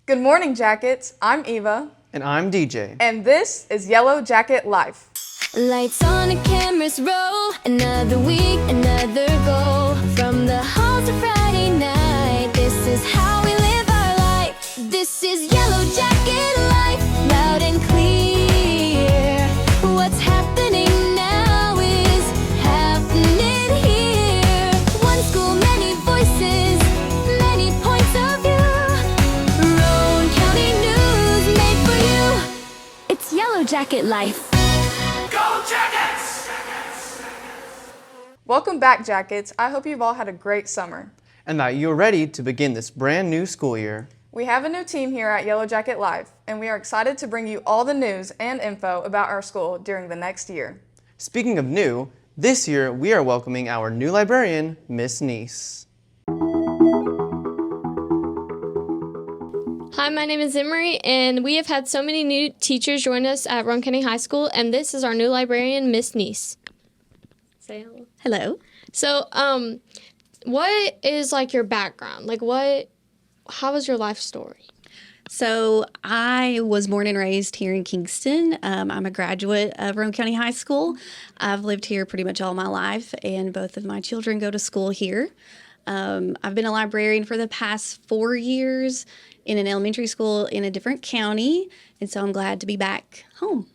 Good morning, Jackets. I'm Eva. And I'm DJ. And this is Yellow Jacket Life. Lights on and cameras roll. Another week, another goal. From the halls of Friday night, this is how we live our life. This is Yellow Jacket Life, loud and clear. What's happening now is happening here. One school, many voices, many points of view. Roane County News made for you. It's Yellow Jacket Life. Go Jackets! Welcome back, Jackets. I hope you've all had a great summer. And that you're ready to begin this brand new school year. We have a new team here at Yellow Jacket Live, and we are excited to bring you all the news and info about our school during the next year. Speaking of new, this year we are welcoming our new librarian, Miss Neese. Hi, my name is Emery, and we have had so many new teachers join us at Roane County High School, and this is our new librarian, Miss Neese. Say hello. Hello. So, what is like your background? How was your life story? So I was born and raised here in Kingston. I'm a graduate of Roane County High School. I've lived here pretty much all my life, and both of my children go to school here. I've been a librarian for the past 4 years in an elementary school in a different county, and so I'm glad to be back home.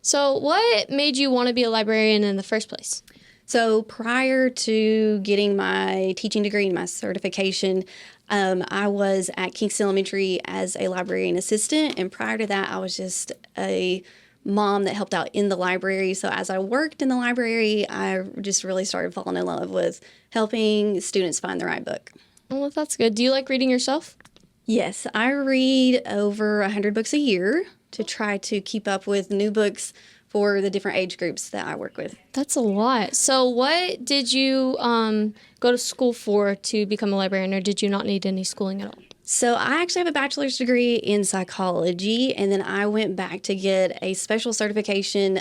So, what made you want to be a librarian in the first place? So prior to getting my teaching degree and my certification, I was at Kingston Elementary as a librarian assistant, and prior to that, I was just a mom that helped out in the library. So as I worked in the library, I just really started falling in love with helping students find the right book. Well, that's good. Do you like reading yourself? Yes, I read over 100 books a year to try to keep up with new books for the different age groups that I work with. That's a lot. So what did you go to school for to become a librarian, or did you not need any schooling at all? So I actually have a bachelor's degree in psychology, and then I went back to get a special certification.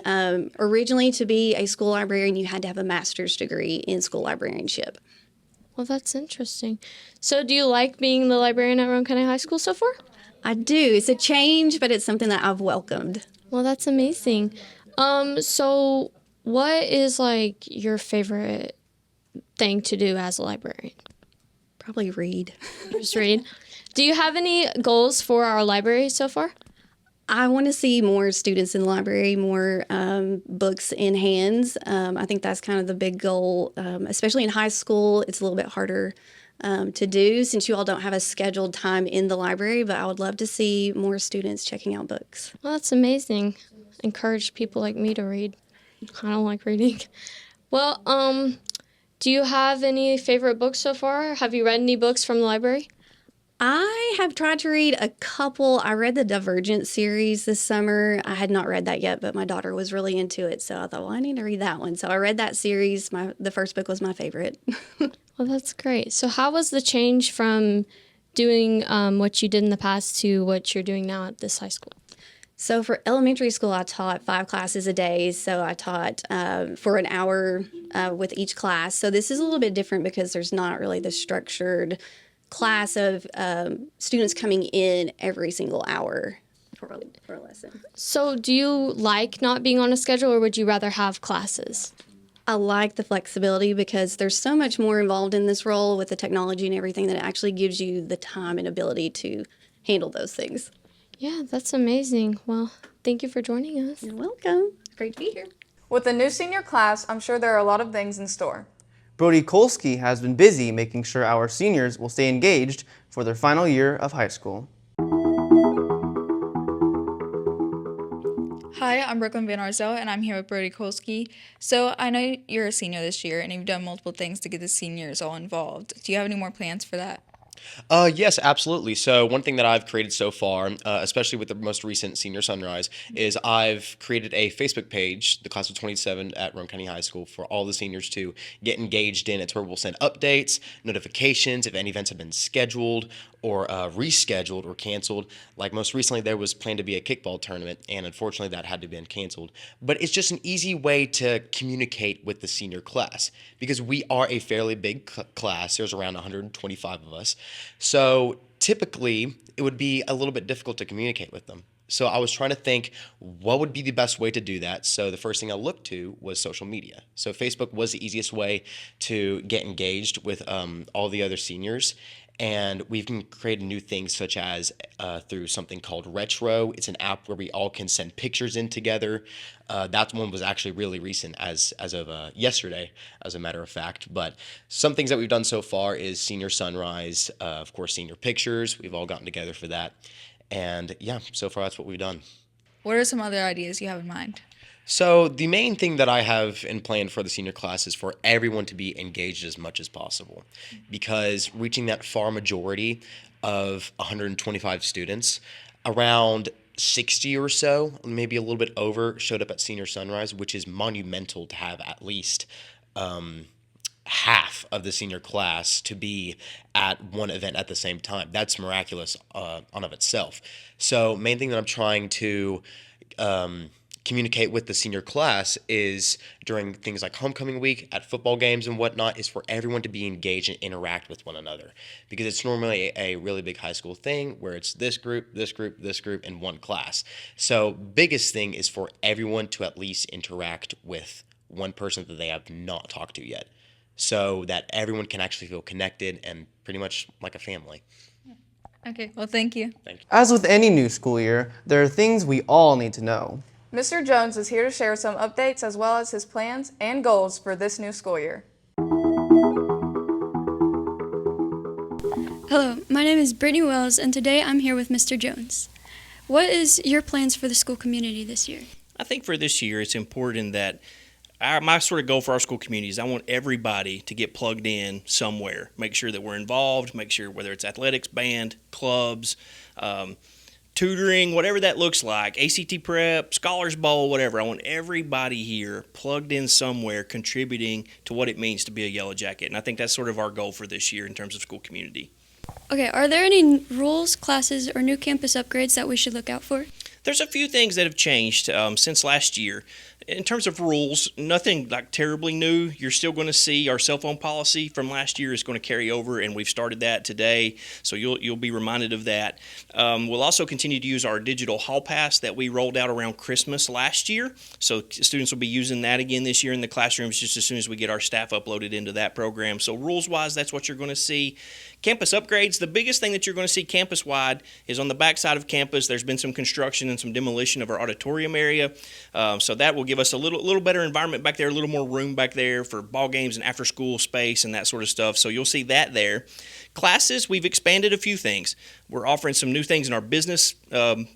Originally, to be a school librarian, you had to have a master's degree in school librarianship. Well, that's interesting. So do you like being the librarian at Roane County High School so far? I do. It's a change, but it's something that I've welcomed. Well, that's amazing. So what is your favorite thing to do as a librarian? Probably read. Just read. Do you have any goals for our library so far? I want to see more students in the library, more books in hands. I think that's kind of the big goal, especially in high school. It's a little bit harder to do since you all don't have a scheduled time in the library, but I would love to see more students checking out books. Well, that's amazing. Encourage people like me to read. I don't like reading. Well, do you have any favorite books so far? Have you read any books from the library? I have tried to read a couple. I read the Divergent series this summer. I had not read that yet, but my daughter was really into it, so I thought, well, I need to read that one. So I read that series. The first book was my favorite. Well, that's great. So how was the change from doing what you did in the past to what you're doing now at this high school? So for elementary school, I taught 5 classes a day. So I taught for an hour with each class. So this is a little bit different because there's not really the structured class of students coming in every single hour for a lesson. So do you like not being on a schedule, or would you rather have classes? I like the flexibility because there's so much more involved in this role with the technology and everything that it actually gives you the time and ability to handle those things. Yeah, that's amazing. Well, thank you for joining us. You're welcome. It's great to be here. With the new senior class, I'm sure there are a lot of things in store. Brody Kolsky has been busy making sure our seniors will stay engaged for their final year of high school. Hi, I'm Brooklyn Van Arsdale, and I'm here with Brody Kolsky. So I know you're a senior this year, and you've done multiple things to get the seniors all involved. Do you have any more plans for that? Yes, absolutely. So one thing that I've created so far, especially with the most recent Senior Sunrise, is I've created a Facebook page, the class of 27 at Roane County High School, for all the seniors to get engaged in. It's where we'll send updates, notifications, if any events have been scheduled or rescheduled or canceled. Like most recently, there was planned to be a kickball tournament, and unfortunately that had to be canceled. But it's just an easy way to communicate with the senior class because we are a fairly big class. There's around 125 of us. So typically it would be a little bit difficult to communicate with them. So I was trying to think what would be the best way to do that. So the first thing I looked to was social media. So Facebook was the easiest way to get engaged with all the other seniors. And we've created new things such as through something called Retro. It's an app where we all can send pictures in together. That one was actually really recent as of yesterday, as a matter of fact. But some things that we've done so far is Senior Sunrise, of course, Senior Pictures. We've all gotten together for that. And yeah, so far that's what we've done. What are some other ideas you have in mind? So the main thing that I have in plan for the senior class is for everyone to be engaged as much as possible, because reaching that far majority of 125 students, around 60 or so, maybe a little bit over, showed up at Senior Sunrise, which is monumental to have at least half of the senior class to be at one event at the same time. That's miraculous on of itself. So main thing that I'm trying to communicate with the senior class is during things like homecoming week, at football games and whatnot, is for everyone to be engaged and interact with one another, because it's normally a really big high school thing where it's this group, this group, this group, and one class. So biggest thing is for everyone to at least interact with one person that they have not talked to yet, so that everyone can actually feel connected and pretty much like a family. Okay, well, thank you. Thank you. As with any new school year, there are things we all need to know. Mr. Jones is here to share some updates as well as his plans and goals for this new school year. Hello, my name is Brittany Wells, and today I'm here with Mr. Jones. What is your plans for the school community this year? I think for this year, it's important that my sort of goal for our school community is I want everybody to get plugged in somewhere. Make sure that we're involved, make sure whether it's athletics, band, clubs, tutoring, whatever that looks like, ACT prep, Scholars Bowl, whatever. I want everybody here plugged in somewhere, contributing to what it means to be a Yellow Jacket. And I think that's sort of our goal for this year in terms of school community. Okay, are there any rules, classes, or new campus upgrades that we should look out for? There's a few things that have changed since last year. In terms of rules, nothing like terribly new. You're still going to see our cell phone policy from last year is going to carry over, and we've started that today, so you'll be reminded of that. We'll also continue to use our digital hall pass that we rolled out around Christmas last year, so students will be using that again this year in the classrooms just as soon as we get our staff uploaded into that program. So rules-wise, that's what you're going to see. Campus upgrades, the biggest thing that you're going to see campus-wide is on the back side of campus. There's been some construction and some demolition of our auditorium area, so that will give us a little better environment back there, a little more room back there for ball games and after-school space and that sort of stuff, so you'll see that there. Classes, we've expanded a few things. We're offering some new things in our business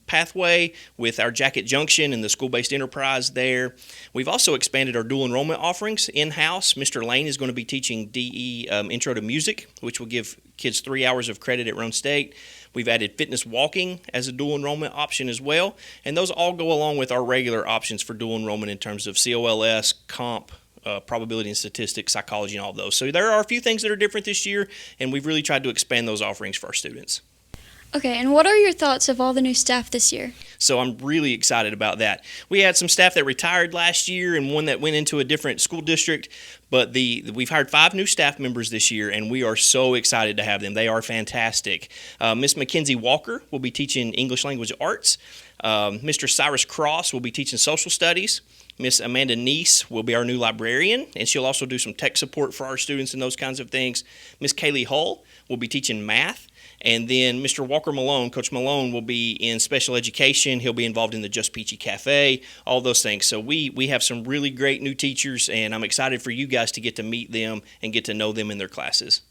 pathway with our Jacket Junction and the school-based enterprise there. We've also expanded our dual enrollment offerings in-house. Mr. Lane is going to be teaching DE Intro to Music, which will give kids 3 hours of credit at Roane State. We've added fitness walking as a dual enrollment option as well, and those all go along with our regular options for dual enrollment in terms of COLS, comp, probability and statistics, psychology, and all of those. So there are a few things that are different this year, and we've really tried to expand those offerings for our students. Okay, and what are your thoughts of all the new staff this year? So I'm really excited about that. We had some staff that retired last year and one that went into a different school district, but we've hired 5 new staff members this year, and we are so excited to have them. They are fantastic. Miss Mackenzie Walker will be teaching English Language Arts. Mr. Cyrus Cross will be teaching Social Studies. Miss Amanda Neese will be our new librarian, and she'll also do some tech support for our students and those kinds of things. Miss Kaylee Hull will be teaching math. And then Mr. Walker Malone, Coach Malone, will be in special education. He'll be involved in the Just Peachy Cafe, all those things. So we have some really great new teachers, and I'm excited for you guys to get to meet them and get to know them in their classes.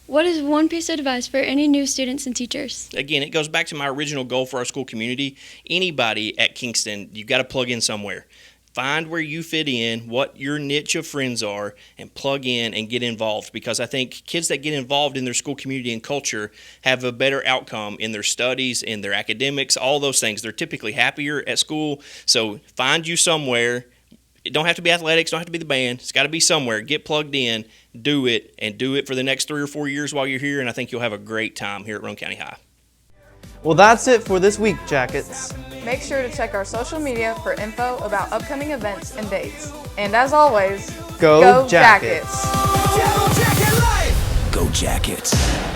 What is one piece of advice for any new students and teachers? Again, it goes back to my original goal for our school community. Anybody at Kingston, you've got to plug in somewhere. Find where you fit in, what your niche of friends are, and plug in and get involved, because I think kids that get involved in their school community and culture have a better outcome in their studies, in their academics, all those things. They're typically happier at school. So find you somewhere. It don't have to be athletics, don't have to be the band. It's got to be somewhere. Get plugged in, do it, and do it for the next 3 or 4 years while you're here, and I think you'll have a great time here at Roane County High. Well, that's it for this week, Jackets. Make sure to check our social media for info about upcoming events and dates. And as always, Go Jackets! Yellow Jacket Life! Go Jackets!